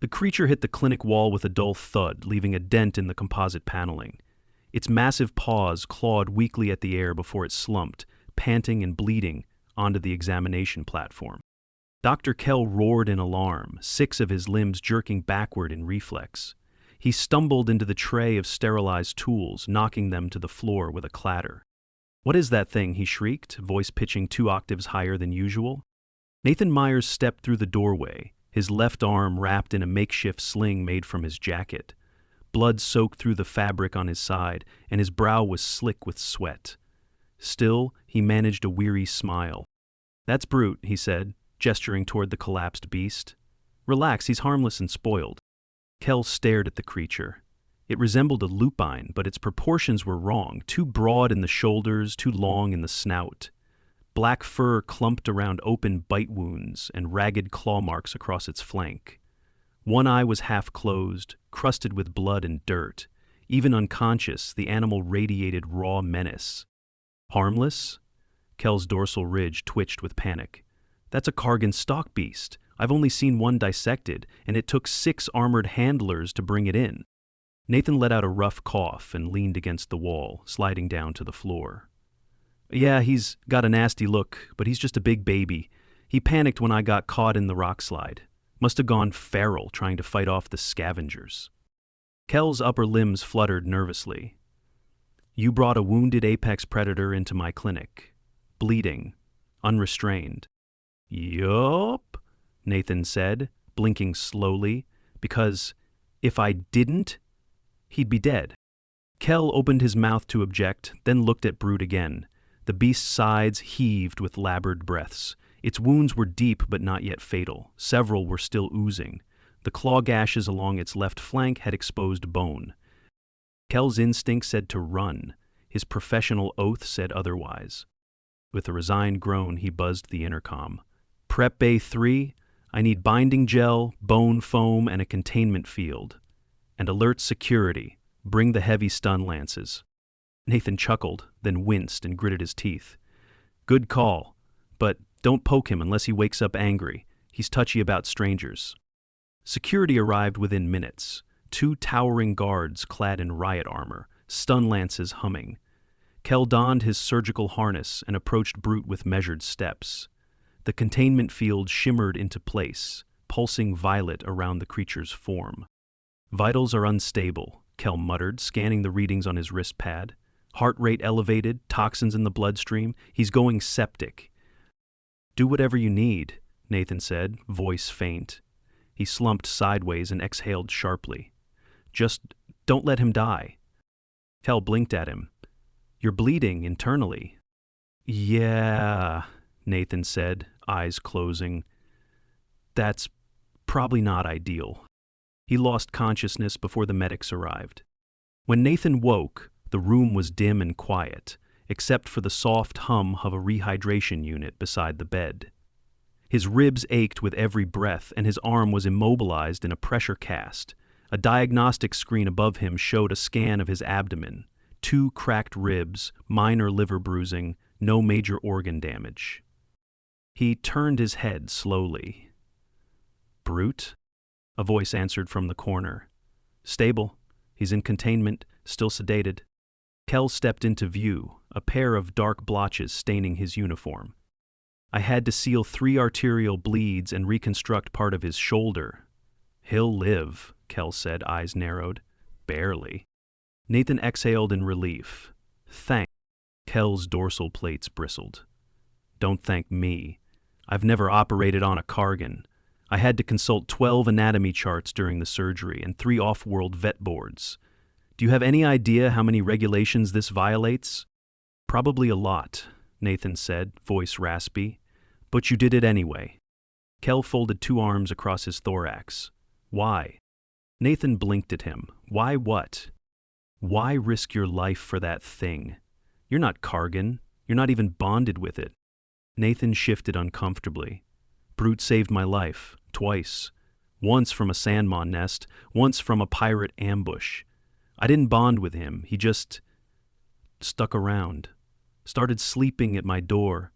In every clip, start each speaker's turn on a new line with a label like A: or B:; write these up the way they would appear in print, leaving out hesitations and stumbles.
A: The creature hit the clinic wall with a dull thud, leaving a dent in the composite paneling. Its massive paws clawed weakly at the air before it slumped, panting and bleeding, onto the examination platform. Dr. Kell roared in alarm, 6 of his limbs jerking backward in reflex. He stumbled into the tray of sterilized tools, knocking them to the floor with a clatter. "What is that thing?" he shrieked, voice pitching 2 octaves higher than usual. Nathan Meyers stepped through the doorway, his left arm wrapped in a makeshift sling made from his jacket. Blood soaked through the fabric on his side, and his brow was slick with sweat. Still, he managed a weary smile. "That's Brute," he said, gesturing toward the collapsed beast. "Relax, he's harmless and spoiled." Kell stared at the creature. It resembled a lupine, but its proportions were wrong, too broad in the shoulders, too long in the snout. Black fur clumped around open bite wounds and ragged claw marks across its flank. One eye was half closed, crusted with blood and dirt. Even unconscious, the animal radiated raw menace. "Harmless?" Kell's dorsal ridge twitched with panic. "That's a Kargan stalk beast. I've only seen one dissected, and it took 6 armored handlers to bring it in." Nathan let out a rough cough and leaned against the wall, sliding down to the floor. "Yeah, he's got a nasty look, but he's just a big baby. He panicked when I got caught in the rock slide. Must have gone feral trying to fight off the scavengers." Kell's upper limbs fluttered nervously. "You brought a wounded apex predator into my clinic. Bleeding. Unrestrained." "Yup," Nathan said, blinking slowly, "because if I didn't, he'd be dead." Kell opened his mouth to object, then looked at Brute again. The beast's sides heaved with labored breaths. Its wounds were deep but not yet fatal. Several were still oozing. The claw gashes along its left flank had exposed bone. Kell's instinct said to run. His professional oath said otherwise. With a resigned groan, he buzzed the intercom. "Prep Bay 3, I need binding gel, bone foam, and a containment field. And alert security. Bring the heavy stun lances." Nathan chuckled, then winced and gritted his teeth. "Good call, but don't poke him unless he wakes up angry. He's touchy about strangers." Security arrived within minutes. 2 towering guards clad in riot armor, stun lances humming. Kell donned his surgical harness and approached Brute with measured steps. The containment field shimmered into place, pulsing violet around the creature's form. "Vitals are unstable," Kell muttered, scanning the readings on his wrist pad. "Heart rate elevated, toxins in the bloodstream. He's going septic." "Do whatever you need," Nathan said, voice faint. He slumped sideways and exhaled sharply. "Just don't let him die." Kell blinked at him. "You're bleeding internally." "Yeah," Nathan said, eyes closing. "That's probably not ideal." He lost consciousness before the medics arrived. When Nathan woke, the room was dim and quiet, except for the soft hum of a rehydration unit beside the bed. His ribs ached with every breath, and his arm was immobilized in a pressure cast. A diagnostic screen above him showed a scan of his abdomen. 2 cracked ribs, minor liver bruising, no major organ damage. He turned his head slowly. "Brute?" A voice answered from the corner. "Stable. He's in containment, still sedated." Kell stepped into view, a pair of dark blotches staining his uniform. "I had to seal 3 arterial bleeds and reconstruct part of his shoulder." "He'll live," Kell said, eyes narrowed. "Barely." Nathan exhaled in relief. "Thanks." Kell's dorsal plates bristled. "Don't thank me. I've never operated on a Kargan. I had to consult 12 anatomy charts during the surgery and 3 off-world vet boards. Do you have any idea how many regulations this violates?" "Probably a lot," Nathan said, voice raspy. "But you did it anyway." Kell folded 2 arms across his thorax. "Why?" Nathan blinked at him. "Why what?" "Why risk your life for that thing? You're not Kargan. You're not even bonded with it." Nathan shifted uncomfortably. "Brute saved my life, twice. Once from a sandmon nest, once from a pirate ambush. I didn't bond with him. He just stuck around. Started sleeping at my door.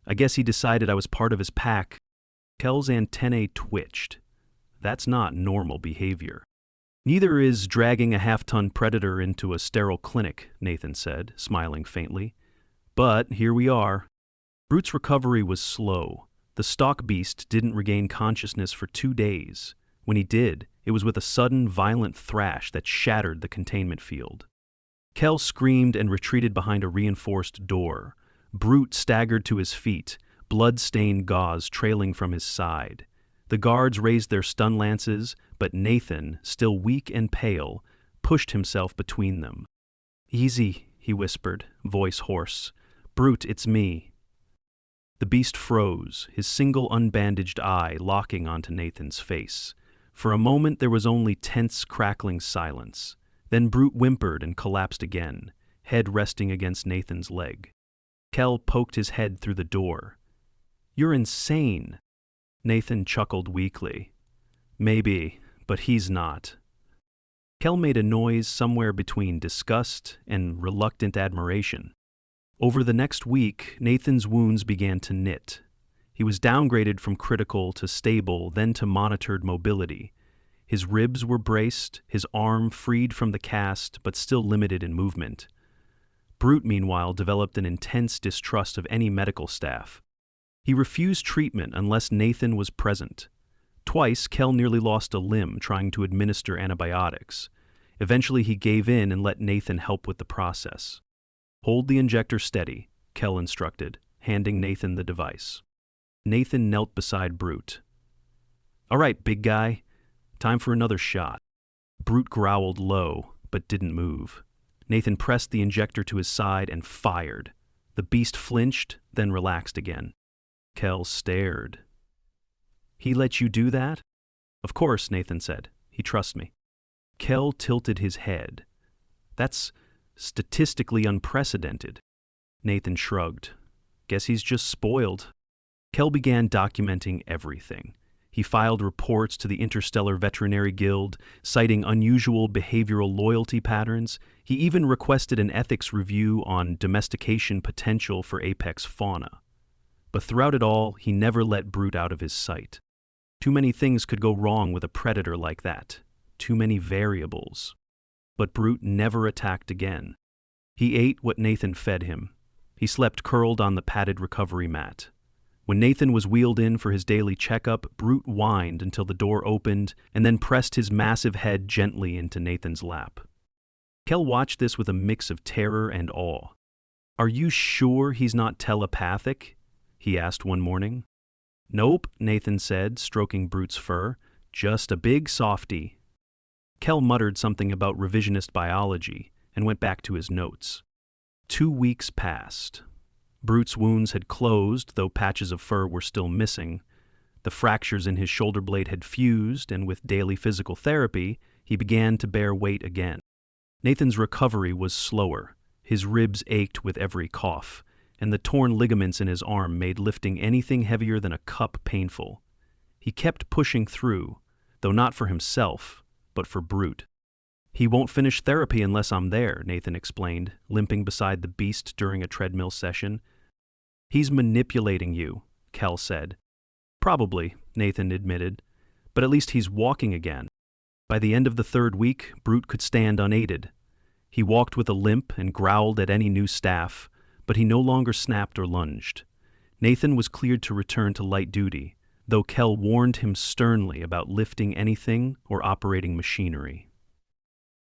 A: I guess he decided I was part of his pack." Kell's antennae twitched. That's not normal behavior. Neither is dragging a half-ton predator into a sterile clinic, Nathan said, smiling faintly. But here we are. Brute's recovery was slow. The stalk beast didn't regain consciousness for 2 days. When he did, it was with a sudden, violent thrash that shattered the containment field. Kel screamed and retreated behind a reinforced door. Brute staggered to his feet, blood-stained gauze trailing from his side. The guards raised their stun lances, but Nathan, still weak and pale, pushed himself between them. "Easy," he whispered, voice hoarse. "Brute, it's me." The beast froze, his single unbandaged eye locking onto Nathan's face. For a moment there was only tense, crackling silence. Then Brute whimpered and collapsed again, head resting against Nathan's leg. Kel poked his head through the door. "You're insane." Nathan chuckled weakly. "Maybe, but he's not." Kel made a noise somewhere between disgust and reluctant admiration. Over the next week, Nathan's wounds began to knit. He was downgraded from critical to stable, then to monitored mobility. His ribs were braced, his arm freed from the cast, but still limited in movement. Brute, meanwhile, developed an intense distrust of any medical staff. He refused treatment unless Nathan was present. Twice, Kel nearly lost a limb trying to administer antibiotics. Eventually, he gave in and let Nathan help with the process. "Hold the injector steady," Kel instructed, handing Nathan the device. Nathan knelt beside Brute. "All right, big guy. Time for another shot." Brute growled low, but didn't move. Nathan pressed the injector to his side and fired. The beast flinched, then relaxed again. Kel stared. "He let you do that?" "Of course," Nathan said. "He trusts me." Kel tilted his head. "That's statistically unprecedented." Nathan shrugged. "Guess he's just spoiled." Kel began documenting everything. He filed reports to the Interstellar Veterinary Guild, citing unusual behavioral loyalty patterns. He even requested an ethics review on domestication potential for apex fauna. But throughout it all, he never let Brute out of his sight. Too many things could go wrong with a predator like that. Too many variables. But Brute never attacked again. He ate what Nathan fed him. He slept curled on the padded recovery mat. When Nathan was wheeled in for his daily checkup, Brute whined until the door opened and then pressed his massive head gently into Nathan's lap. Kel watched this with a mix of terror and awe. "Are you sure he's not telepathic?" he asked one morning. "Nope," Nathan said, stroking Brute's fur. "Just a big softy." Kel muttered something about revisionist biology and went back to his notes. 2 weeks passed. Brute's wounds had closed, though patches of fur were still missing. The fractures in his shoulder blade had fused, and with daily physical therapy, he began to bear weight again. Nathan's recovery was slower. His ribs ached with every cough, and the torn ligaments in his arm made lifting anything heavier than a cup painful. He kept pushing through, though not for himself, but for Brute. "He won't finish therapy unless I'm there," Nathan explained, limping beside the beast during a treadmill session. "He's manipulating you," Kel said. "Probably," Nathan admitted, "but at least he's walking again." By the end of the 3rd week, Brute could stand unaided. He walked with a limp and growled at any new staff, but he no longer snapped or lunged. Nathan was cleared to return to light duty, though Kel warned him sternly about lifting anything or operating machinery.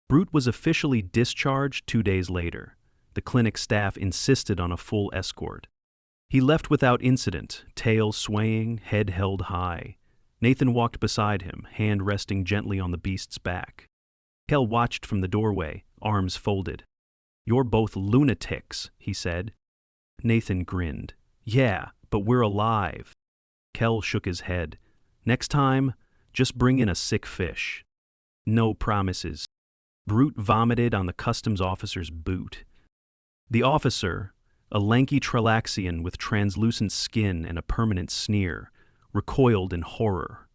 A: Brute was officially discharged 2 days later. The clinic staff insisted on a full escort. He left without incident, tail swaying, head held high. Nathan walked beside him, hand resting gently on the beast's back. Kel watched from the doorway, arms folded. "You're both lunatics," he said. Nathan grinned. "Yeah, but we're alive." Kel shook his head. "Next time, just bring in a sick fish." "No promises." Brute vomited on the customs officer's boot. The officer, a lanky Trelaxian with translucent skin and a permanent sneer, recoiled in horror.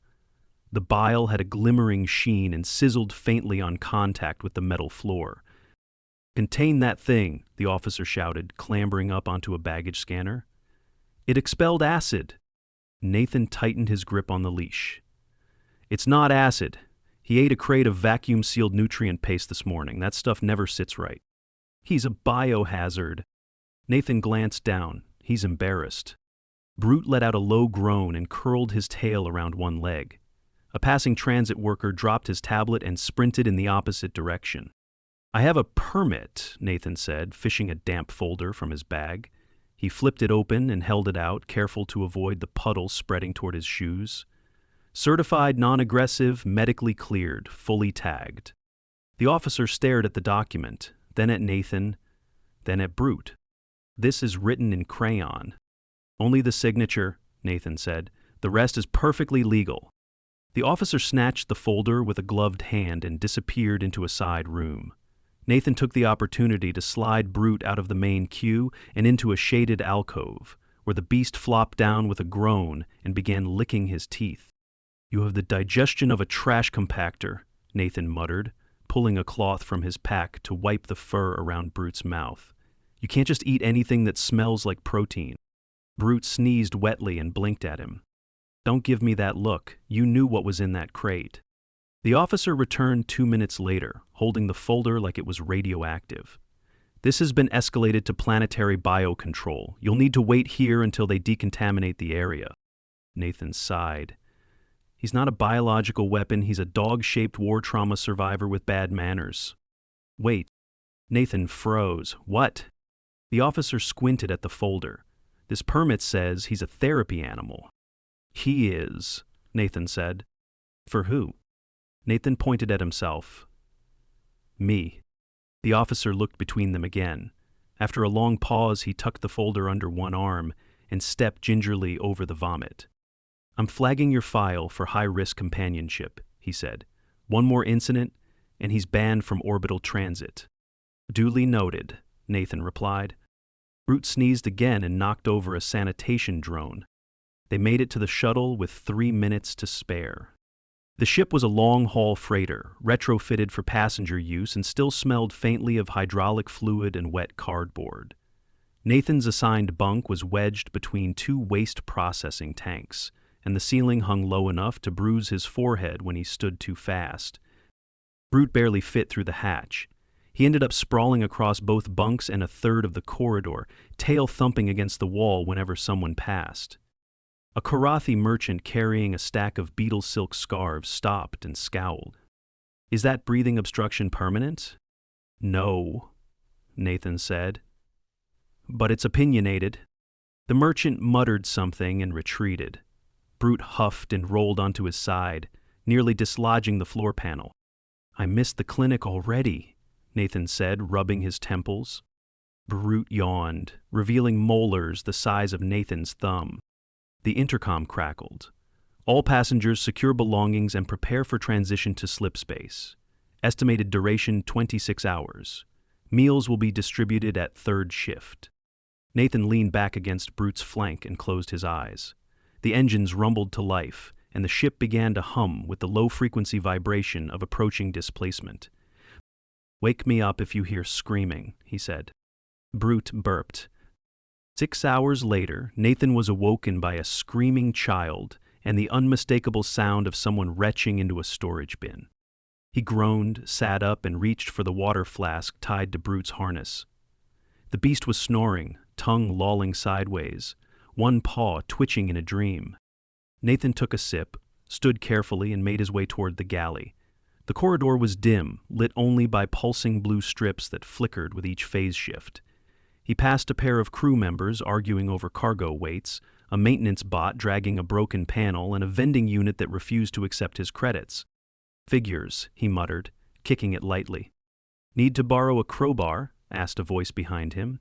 A: The bile had a glimmering sheen and sizzled faintly on contact with the metal floor. "Contain that thing," the officer shouted, clambering up onto a baggage scanner. "It expelled acid." Nathan tightened his grip on the leash. It's not acid. He ate a crate of vacuum-sealed nutrient paste this morning. That stuff never sits right. He's a biohazard. Nathan glanced down. He's embarrassed. Brute let out a low groan and curled his tail around one leg. A passing transit worker dropped his tablet and sprinted in the opposite direction. I have a permit, Nathan said, fishing a damp folder from his bag. He flipped it open and held it out, careful to avoid the puddle spreading toward his shoes. Certified non-aggressive, medically cleared, fully tagged. The officer stared at the document, then at Nathan, then at Brute. This is written in crayon. Only the signature, Nathan said. The rest is perfectly legal. The officer snatched the folder with a gloved hand and disappeared into a side room. Nathan took the opportunity to slide Brute out of the main queue and into a shaded alcove, where the beast flopped down with a groan and began licking his teeth. You have the digestion of a trash compactor, Nathan muttered, pulling a cloth from his pack to wipe the fur around Brute's mouth. You can't just eat anything that smells like protein. Brute sneezed wetly and blinked at him. Don't give me that look. You knew what was in that crate. The officer returned 2 minutes later, holding the folder like it was radioactive. This has been escalated to planetary biocontrol. You'll need to wait here until they decontaminate the area. Nathan sighed. He's not a biological weapon. He's a dog-shaped war trauma survivor with bad manners. Wait. Nathan froze. What? The officer squinted at the folder. This permit says he's a therapy animal. He is, Nathan said. For who? Nathan pointed at himself. Me. The officer looked between them again. After a long pause, he tucked the folder under one arm and stepped gingerly over the vomit. I'm flagging your file for high-risk companionship, he said. One more incident, and he's banned from orbital transit. Duly noted, Nathan replied. Brute sneezed again and knocked over a sanitation drone. They made it to the shuttle with 3 minutes to spare. The ship was a long-haul freighter, retrofitted for passenger use and still smelled faintly of hydraulic fluid and wet cardboard. Nathan's assigned bunk was wedged between 2 waste processing tanks, and the ceiling hung low enough to bruise his forehead when he stood too fast. Brute barely fit through the hatch. He ended up sprawling across both bunks and a third of the corridor, tail thumping against the wall whenever someone passed. A Karathi merchant carrying a stack of beetle silk scarves stopped and scowled. Is that breathing obstruction permanent? No, Nathan said. But it's opinionated. The merchant muttered something and retreated. Brute huffed and rolled onto his side, nearly dislodging the floor panel. I missed the clinic already, Nathan said, rubbing his temples. Brute yawned, revealing molars the size of Nathan's thumb. The intercom crackled. All passengers secure belongings and prepare for transition to slip space. Estimated duration 26 hours. Meals will be distributed at third shift. Nathan leaned back against Brute's flank and closed his eyes. The engines rumbled to life, and the ship began to hum with the low-frequency vibration of approaching displacement. Wake me up if you hear screaming, he said. Brute burped. 6 hours later, Nathan was awoken by a screaming child and the unmistakable sound of someone retching into a storage bin. He groaned, sat up, and reached for the water flask tied to Brute's harness. The beast was snoring, tongue lolling sideways, one paw twitching in a dream. Nathan took a sip, stood carefully, and made his way toward the galley. The corridor was dim, lit only by pulsing blue strips that flickered with each phase shift. He passed a pair of crew members arguing over cargo weights, a maintenance bot dragging a broken panel, and a vending unit that refused to accept his credits. Figures, he muttered, kicking it lightly. Need to borrow a crowbar? Asked a voice behind him.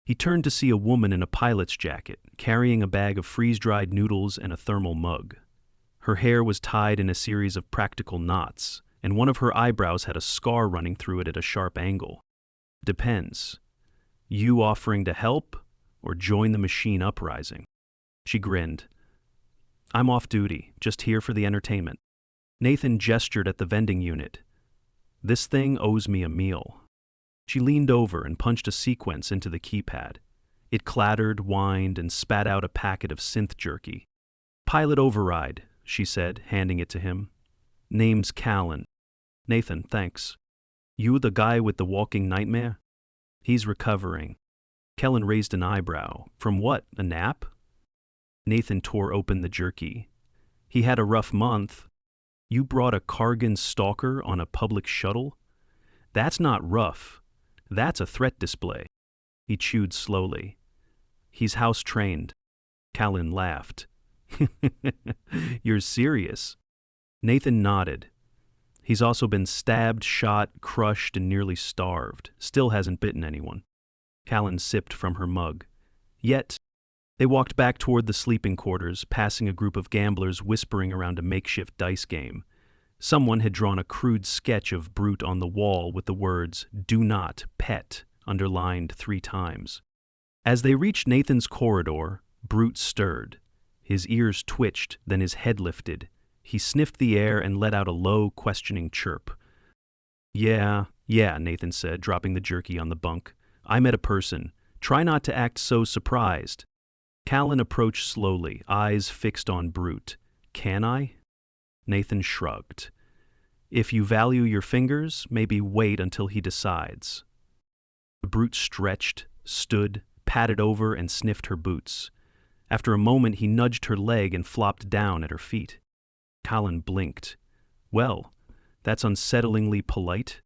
A: He turned to see a woman in a pilot's jacket, carrying a bag of freeze-dried noodles and a thermal mug. Her hair was tied in a series of practical knots, and one of her eyebrows had a scar running through it at a sharp angle. Depends. You offering to help, or join the machine uprising? She grinned. I'm off duty, just here for the entertainment. Nathan gestured at the vending unit. This thing owes me a meal. She leaned over and punched a sequence into the keypad. It clattered, whined, and spat out a packet of synth jerky. Pilot override, she said, handing it to him. Name's Callan. Nathan, thanks. You the guy with the walking nightmare? He's recovering. Kellen raised an eyebrow. From what, a nap? Nathan tore open the jerky. He had a rough month. You brought a Kargan stalker on a public shuttle? That's not rough. That's a threat display. He chewed slowly. He's house-trained. Callan laughed. You're serious? Nathan nodded. He's also been stabbed, shot, crushed, and nearly starved. Still hasn't bitten anyone. Callan sipped from her mug. Yet, they walked back toward the sleeping quarters, passing a group of gamblers whispering around a makeshift dice game. Someone had drawn a crude sketch of Brute on the wall with the words, "Do not pet," underlined 3 times. As they reached Nathan's corridor, Brute stirred. His ears twitched, then his head lifted. He sniffed the air and let out a low, questioning chirp. Yeah, Nathan said, dropping the jerky on the bunk. I met a person. Try not to act so surprised. Callan approached slowly, eyes fixed on Brute. Can I? Nathan shrugged. If you value your fingers, maybe wait until he decides. The Brute stretched, stood, patted over, and sniffed her boots. After a moment, he nudged her leg and flopped down at her feet. Callan blinked. Well, that's unsettlingly polite.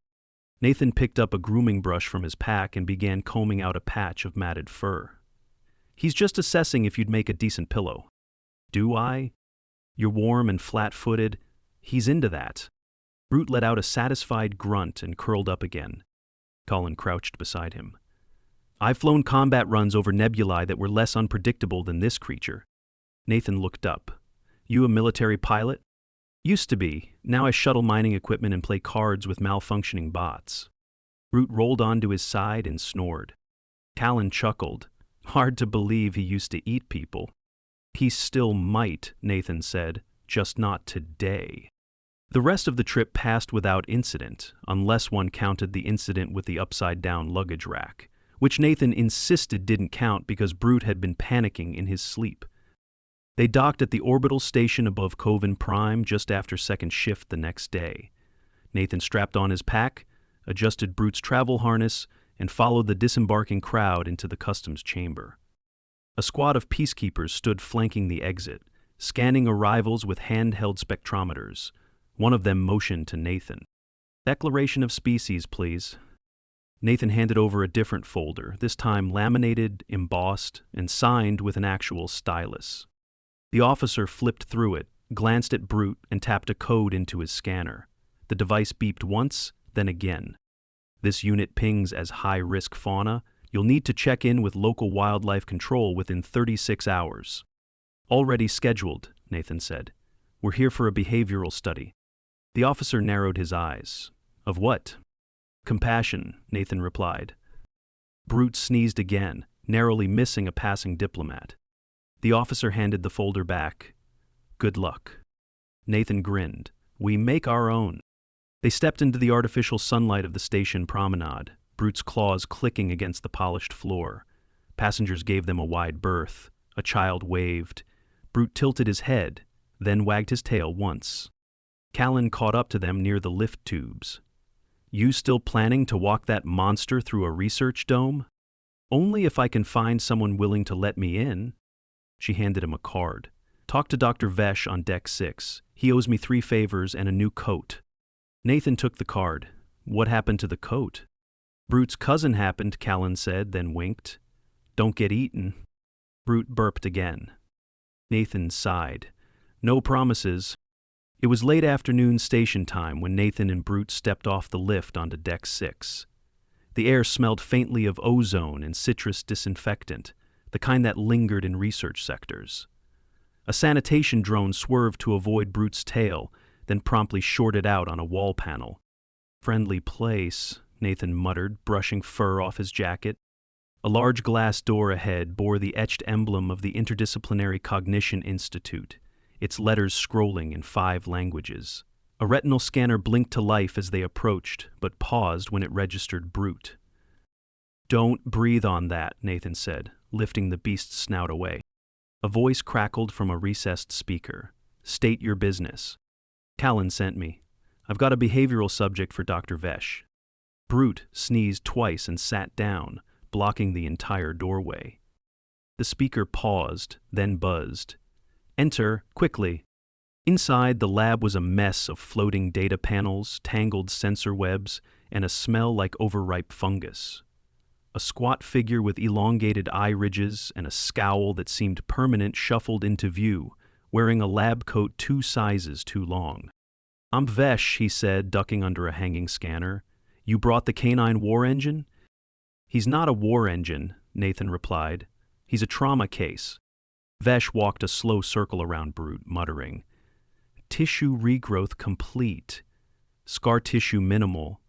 A: Nathan picked up a grooming brush from his pack and began combing out a patch of matted fur. He's just assessing if you'd make a decent pillow. Do I? You're warm and flat-footed. He's into that. Brute let out a satisfied grunt and curled up again. Callan crouched beside him. I've flown combat runs over nebulae that were less unpredictable than this creature. Nathan looked up. You a military pilot? Used to be. Now I shuttle mining equipment and play cards with malfunctioning bots. Brute rolled onto his side and snored. Callan chuckled. Hard to believe he used to eat people. He still might, Nathan said, just not today. The rest of the trip passed without incident, unless one counted the incident with the upside-down luggage rack, which Nathan insisted didn't count because Brute had been panicking in his sleep. They docked at the orbital station above Coven Prime just after second shift the next day. Nathan strapped on his pack, adjusted Brute's travel harness, and followed the disembarking crowd into the customs chamber. A squad of peacekeepers stood flanking the exit, scanning arrivals with handheld spectrometers. One of them motioned to Nathan. Declaration of species, please. Nathan handed over a different folder, this time laminated, embossed, and signed with an actual stylus. The officer flipped through it, glanced at Brute, and tapped a code into his scanner. The device beeped once, then again. This unit pings as high-risk fauna. You'll need to check in with local wildlife control within 36 hours. Already scheduled, Nathan said. We're here for a behavioral study. The officer narrowed his eyes. Of what? Compassion, Nathan replied. Brute sneezed again, narrowly missing a passing diplomat. The officer handed the folder back. Good luck. Nathan grinned. We make our own. They stepped into the artificial sunlight of the station promenade, Brute's claws clicking against the polished floor. Passengers gave them a wide berth. A child waved. Brute tilted his head, then wagged his tail once. Callan caught up to them near the lift tubes. You still planning to walk that monster through a research dome? Only if I can find someone willing to let me in. She handed him a card. Talk to Dr. Vesh on deck 6. He owes me 3 favors and a new coat. Nathan took the card. What happened to the coat? Brute's cousin happened, Callan said, then winked. Don't get eaten. Brute burped again. Nathan sighed. No promises. It was late afternoon station time when Nathan and Brute stepped off the lift onto deck 6. The air smelled faintly of ozone and citrus disinfectant, the kind that lingered in research sectors. A sanitation drone swerved to avoid Brute's tail, then promptly shorted out on a wall panel. Friendly place, Nathan muttered, brushing fur off his jacket. A large glass door ahead bore the etched emblem of the Interdisciplinary Cognition Institute, its letters scrolling in 5 languages. A retinal scanner blinked to life as they approached, but paused when it registered Brute. Don't breathe on that, Nathan said, lifting the beast's snout away. A voice crackled from a recessed speaker. State your business. Callan sent me. I've got a behavioral subject for Dr. Vesh. Brute sneezed twice and sat down, blocking the entire doorway. The speaker paused, then buzzed. Enter, quickly. Inside, the lab was a mess of floating data panels, tangled sensor webs, and a smell like overripe fungus. A squat figure with elongated eye ridges and a scowl that seemed permanent shuffled into view, wearing a lab coat 2 sizes too long. I'm Vesh, he said, ducking under a hanging scanner. You brought the canine war engine? He's not a war engine, Nathan replied. He's a trauma case. Vesh walked a slow circle around Brute, muttering. Tissue regrowth complete. Scar tissue minimal.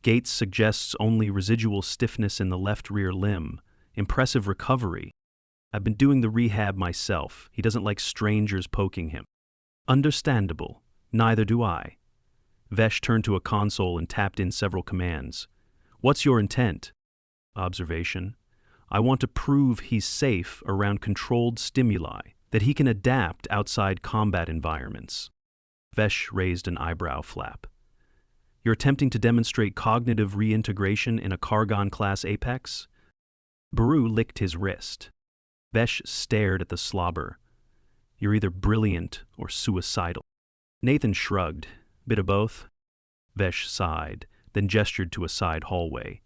A: Gates suggests only residual stiffness in the left rear limb. Impressive recovery. I've been doing the rehab myself. He doesn't like strangers poking him. Understandable. Neither do I. Vesh turned to a console and tapped in several commands. What's your intent? Observation. I want to prove he's safe around controlled stimuli, that he can adapt outside combat environments. Vesh raised an eyebrow flap. You're attempting to demonstrate cognitive reintegration in a Kargan-class apex? Baru licked his wrist. Vesh stared at the slobber. You're either brilliant or suicidal. Nathan shrugged. Bit of both. Vesh sighed, then gestured to a side hallway.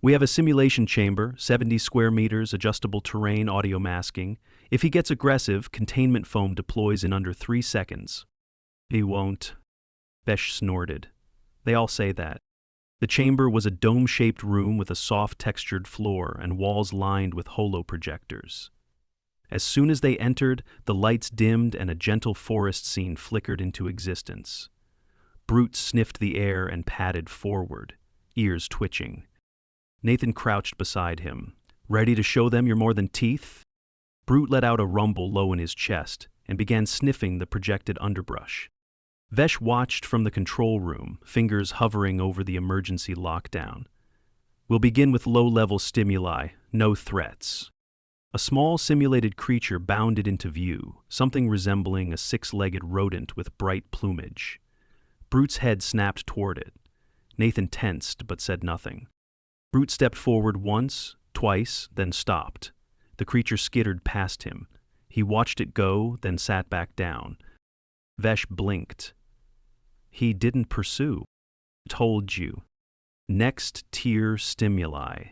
A: We have a simulation chamber, 70 square meters, adjustable terrain, audio masking. If he gets aggressive, containment foam deploys in under 3 seconds. He won't. Vesh snorted. They all say that. The chamber was a dome-shaped room with a soft textured floor and walls lined with holo-projectors. As soon as they entered, the lights dimmed and a gentle forest scene flickered into existence. Brute sniffed the air and padded forward, ears twitching. Nathan crouched beside him. Ready to show them you're more than teeth? Brute let out a rumble low in his chest and began sniffing the projected underbrush. Vesh watched from the control room, fingers hovering over the emergency lockdown. We'll begin with low-level stimuli, no threats. A small simulated creature bounded into view, something resembling a 6-legged rodent with bright plumage. Brute's head snapped toward it. Nathan tensed but said nothing. Brute stepped forward once, twice, then stopped. The creature skittered past him. He watched it go, then sat back down. Vesh blinked. He didn't pursue. Told you. Next tier stimuli.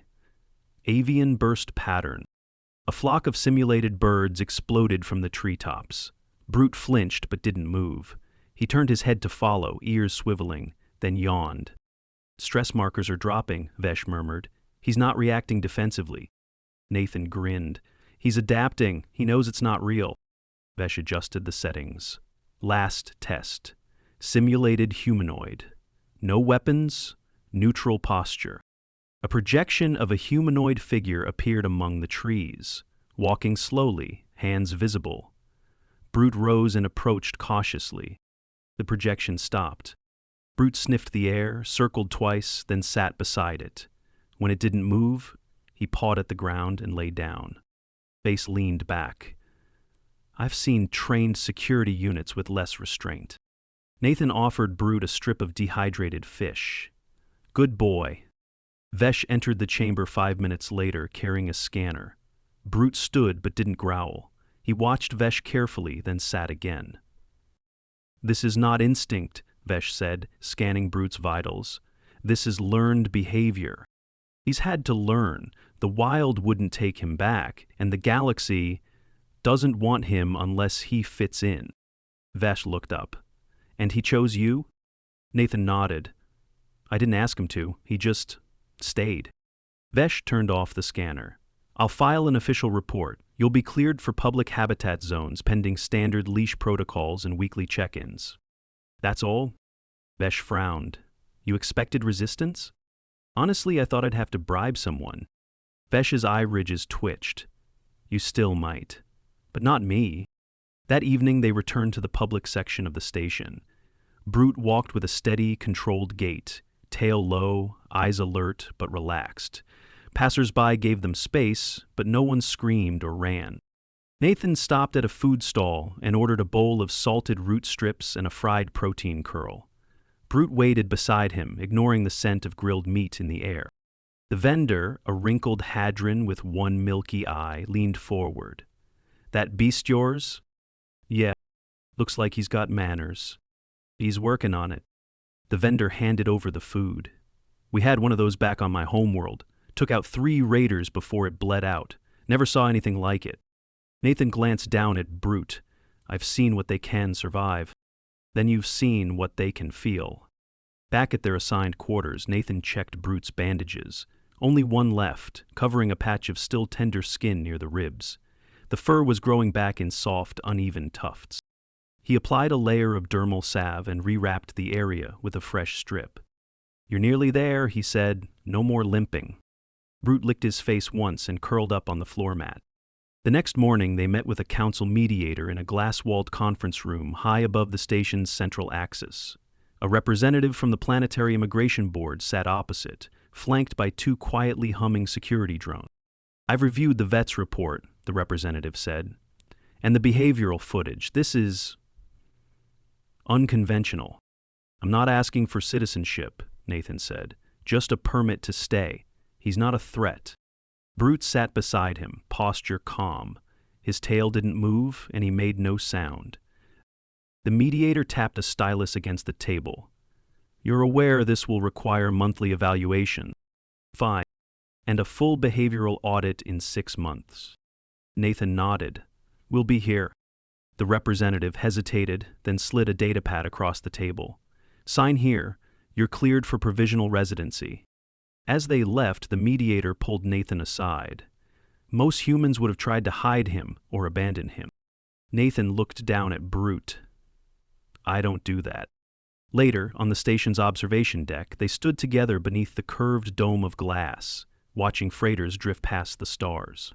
A: Avian burst pattern. A flock of simulated birds exploded from the treetops. Brute flinched but didn't move. He turned his head to follow, ears swiveling, then yawned. Stress markers are dropping, Vesh murmured. He's not reacting defensively. Nathan grinned. He's adapting. He knows it's not real. Vesh adjusted the settings. Last test. Simulated humanoid. No weapons, neutral posture. A projection of a humanoid figure appeared among the trees, walking slowly, hands visible. Brute rose and approached cautiously. The projection stopped. Brute sniffed the air, circled twice, then sat beside it. When it didn't move, he pawed at the ground and lay down. Face leaned back. I've seen trained security units with less restraint. Nathan offered Brute a strip of dehydrated fish. Good boy. Vesh entered the chamber 5 minutes later, carrying a scanner. Brute stood but didn't growl. He watched Vesh carefully, then sat again. This is not instinct, Vesh said, scanning Brute's vitals. This is learned behavior. He's had to learn. The wild wouldn't take him back, and the galaxy doesn't want him unless he fits in. Vesh looked up. And he chose you? Nathan nodded. I didn't ask him to. He just stayed. Vesh turned off the scanner. I'll file an official report. You'll be cleared for public habitat zones pending standard leash protocols and weekly check-ins. That's all? Vesh frowned. You expected resistance? Honestly, I thought I'd have to bribe someone. Vesh's eye ridges twitched. You still might. But not me. That evening they returned to the public section of the station. Brute walked with a steady, controlled gait, tail low, eyes alert but relaxed. Passers-by gave them space, but no one screamed or ran. Nathan stopped at a food stall and ordered a bowl of salted root strips and a fried protein curl. Brute waited beside him, ignoring the scent of grilled meat in the air. The vendor, a wrinkled hadron with one milky eye, leaned forward. "That beast yours?" "Yeah, looks like he's got manners." "He's working on it." The vendor handed over the food. "We had one of those back on my homeworld. Took out 3 raiders before it bled out. Never saw anything like it." Nathan glanced down at Brute. "I've seen what they can survive. Then you've seen what they can feel." Back at their assigned quarters, Nathan checked Brute's bandages. Only one left, covering a patch of still tender skin near the ribs. The fur was growing back in soft, uneven tufts. He applied a layer of dermal salve and rewrapped the area with a fresh strip. "You're nearly there," he said. "No more limping." Brute licked his face once and curled up on the floor mat. The next morning, they met with a council mediator in a glass-walled conference room high above the station's central axis. A representative from the Planetary Immigration Board sat opposite, flanked by 2 quietly humming security drones. "I've reviewed the vet's report," the representative said, "and the behavioral footage. This is unconventional." "I'm not asking for citizenship," Nathan said. "Just a permit to stay. He's not a threat." Brute sat beside him, posture calm. His tail didn't move, and he made no sound. The mediator tapped a stylus against the table. "You're aware this will require monthly evaluation." "Fine. And a full behavioral audit in 6 months." Nathan nodded. "We'll be here." The representative hesitated, then slid a datapad across the table. "Sign here. You're cleared for provisional residency." As they left, the mediator pulled Nathan aside. Most humans would have tried to hide him or abandon him. Nathan looked down at Brute. "I don't do that." Later, on the station's observation deck, they stood together beneath the curved dome of glass, watching freighters drift past the stars.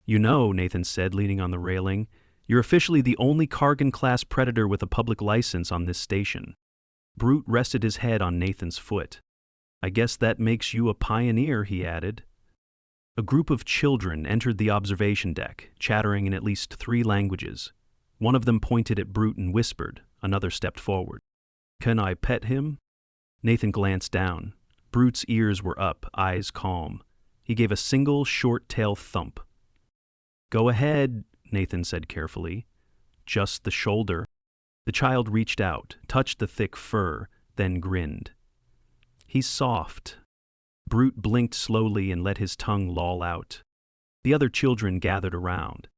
A: "You know," Nathan said, leaning on the railing, "you're officially the only Kargan-class predator with a public license on this station." Brute rested his head on Nathan's foot. "I guess that makes you a pioneer," he added. A group of children entered the observation deck, chattering in at least 3 languages. One of them pointed at Brute and whispered. Another stepped forward. "Can I pet him?" Nathan glanced down. Brute's ears were up, eyes calm. He gave a single short tail thump. "Go ahead," Nathan said carefully. "Just the shoulder." The child reached out, touched the thick fur, then grinned. "He's soft." Brute blinked slowly and let his tongue loll out. The other children gathered around.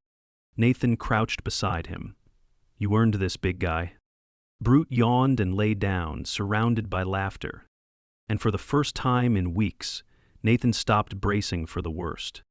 A: Nathan crouched beside him. "You earned this, big guy." Brute yawned and lay down, surrounded by laughter. And for the first time in weeks, Nathan stopped bracing for the worst.